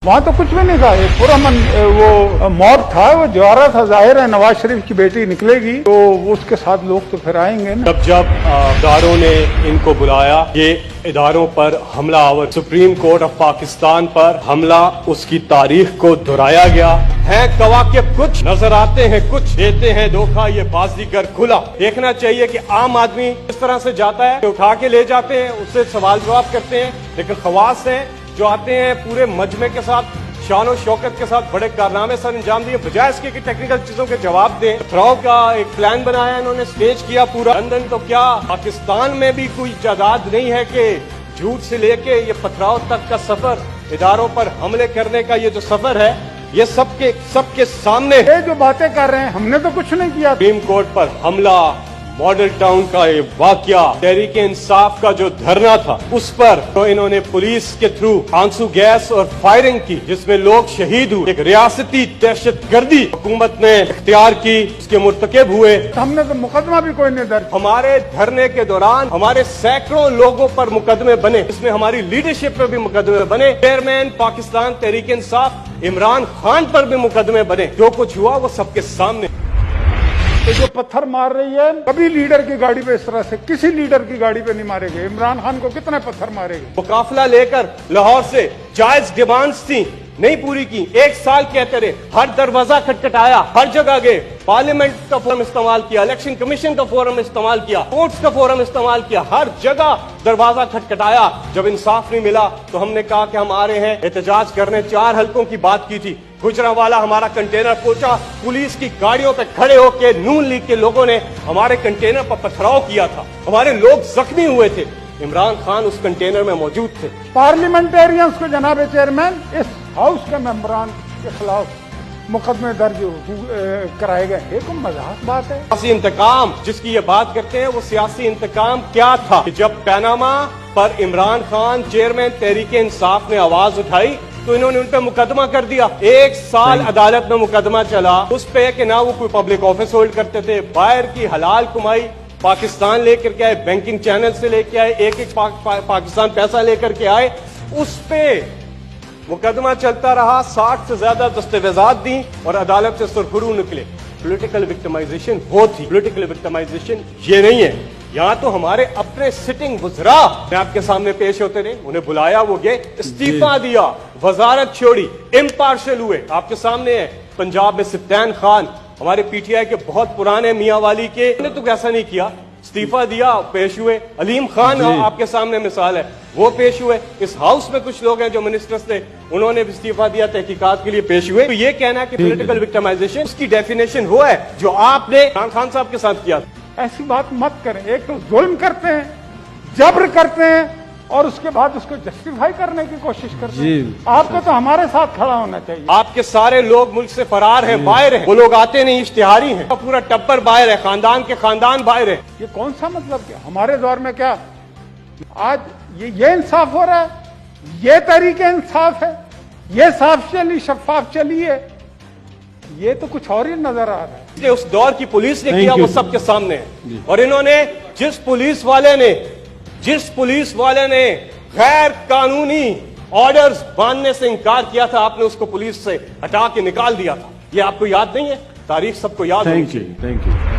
وہاں تو کچھ بھی نہیں تھا, پورا وہ موب تھا, وہ جا رہا تھا. ظاہر ہے نواز شریف کی بیٹی نکلے گی تو اس کے ساتھ لوگ تو پھر آئیں گے نا. جب اداروں نے ان کو بلایا, یہ اداروں پر حملہ آور, سپریم کورٹ آف پاکستان پر حملہ, اس کی تاریخ کو دہرایا گیا ہے. کواکب کچھ نظر آتے ہیں, کچھ دیتے ہیں دھوکہ, یہ بازیگر کھلا. دیکھنا چاہیے کہ عام آدمی اس طرح سے جاتا ہے, اٹھا کے لے جاتے ہیں, اس سے سوال جواب کرتے ہیں, لیکن خواص ہیں جو آتے ہیں پورے مجمع کے ساتھ, شان و شوکت کے ساتھ بڑے کارنامے سر انجام دیے, بجائے اس کے کہ ٹیکنیکل چیزوں کے جواب دیں. پتھراؤ کا ایک پلان بنایا انہوں نے, سٹیج کیا پورا. لندن تو کیا پاکستان میں بھی کوئی تعداد نہیں ہے کہ جھوٹ سے لے کے یہ پتھراؤ تک کا سفر, اداروں پر حملے کرنے کا یہ جو سفر ہے, یہ سب کے سامنے. یہ جو باتیں کر رہے ہیں ہم نے تو کچھ نہیں کیا. سپریم کورٹ پر حملہ, ماڈل ٹاؤن کا یہ واقعہ, تحریک انصاف کا جو دھرنا تھا اس پر تو انہوں نے پولیس کے تھرو آنسو گیس اور فائرنگ کی, جس میں لوگ شہید ہوئے. ایک ریاستی دہشت گردی حکومت نے اختیار کی, اس کے مرتکب ہوئے. ہم نے تو مقدمہ بھی کوئی نہیں درج. ہمارے دھرنے کے دوران ہمارے سینکڑوں لوگوں پر مقدمے بنے, اس میں ہماری لیڈرشپ پر بھی مقدمے بنے. چیئرمین پاکستان تحریک انصاف عمران خان پر بھی مقدمے بنے. جو کچھ ہوا وہ سب کے سامنے. جو پتھر مار رہی ہے, کبھی لیڈر کی گاڑی پہ اس طرح سے کسی لیڈر کی گاڑی پہ نہیں مارے گئے. عمران خان کو کتنے پتھر مارے گئے. وہ قافلہ لے کر لاہور سے جائز ڈیمانڈز تھیں, نہیں پوری کی. 1 سال کہتے رہے, ہر دروازہ کھٹکھٹایا, ہر جگہ گئے, پارلیمنٹ کا فورم استعمال کیا, الیکشن کمیشن کا فورم استعمال کیا, کورٹس کا فورم استعمال کیا, ہر جگہ دروازہ کھٹکھٹایا. جب انصاف نہیں ملا تو ہم نے کہا کہ ہم آ رہے ہیں احتجاج کرنے. 4 حلقوں کی بات کی تھی. گجرانوالا ہمارا کنٹینر پہنچا, پولیس کی گاڑیوں پہ کھڑے ہو کے نون لیگ کے لوگوں نے ہمارے کنٹینر پر پتھراؤ کیا تھا, ہمارے لوگ زخمی ہوئے تھے. عمران خان اس کنٹینر میں موجود تھے. پارلیمنٹیرینز کو جناب چیئرمین اس ہاؤس کے ممبران کے خلاف مقدمے درج کرائے گئے. ایک مذاق بات ہے. سیاسی انتقام جس کی یہ بات کرتے ہیں, وہ سیاسی انتقام کیا تھا؟ جب پیناما پر عمران خان چیئرمین تحریک انصاف نے آواز اٹھائی تو انہوں نے ان پہ مقدمہ کر دیا. 1 سال عدالت میں مقدمہ چلا اس پہ کہ نہ وہ کوئی پبلک آفس ہولڈ کرتے تھے, باہر کی حلال کمائی پاکستان لے کر کے آئے, بینکنگ چینل سے لے کے آئے, ایک پاکستان پیسہ لے کر کے آئے. اس پہ مقدمہ چلتا رہا, 60 سے زیادہ دستاویزات دیں اور عدالت سے سرخرو نکلے. پولیٹیکل وکٹمائزیشن وہ تھی. پولیٹیکل وکٹمائزیشن یہ نہیں ہے. یہاں تو ہمارے اپنے سٹنگ وزراء میں آپ کے سامنے پیش ہوتے رہے, انہیں بلایا, وہ گئے, استعفا دیا, وزارت چھوڑی, امپارشل ہوئے. آپ کے سامنے ہے پنجاب میں سفدین خان, ہمارے پی ٹی آئی کے بہت پرانے میاں والی کے, انہوں نے تو ایسا نہیں کیا, استعفا دیا, پیش ہوئے. علیم خان آپ کے سامنے مثال ہے, وہ پیش ہوئے. اس ہاؤس میں کچھ لوگ ہیں جو منسٹرز تھے, انہوں نے بھی استعفا دیا, تحقیقات کے لیے پیش ہوئے. تو یہ کہنا ہے کہ پولیٹیکل وکٹمائزیشن اس کی ڈیفینیشن وہ ہے جو آپ نے عمران خان صاحب کے ساتھ کیا. ایسی بات مت کریں. ایک تو ظلم کرتے ہیں, جبر کرتے ہیں, اور اس کے بعد اس کو جسٹیفائی کرنے کی کوشش کرتے ہیں. آپ کو تو ہمارے ساتھ کھڑا ہونا چاہیے. آپ کے سارے لوگ ملک سے فرار ہیں, باہر ہیں, وہ لوگ آتے نہیں, اشتہاری ہیں, پورا ٹبر باہر ہے, خاندان کے خاندان باہر ہے. یہ کون سا مطلب کیا ہمارے دور میں, کیا آج یہ انصاف ہو رہا ہے؟ یہ طریقے انصاف ہے؟ یہ صاف چلی, شفاف چلی ہے؟ یہ تو کچھ اور ہی نظر آ رہا ہے. اس دور کی پولیس نے کیا وہ سب کے سامنے ہے. اور انہوں نے جس پولیس والے نے غیر قانونی آرڈرز باندھنے سے انکار کیا تھا, آپ نے اس کو پولیس سے ہٹا کے نکال دیا تھا. یہ آپ کو یاد نہیں ہے؟ تاریخ سب کو یاد ہے. Thank you.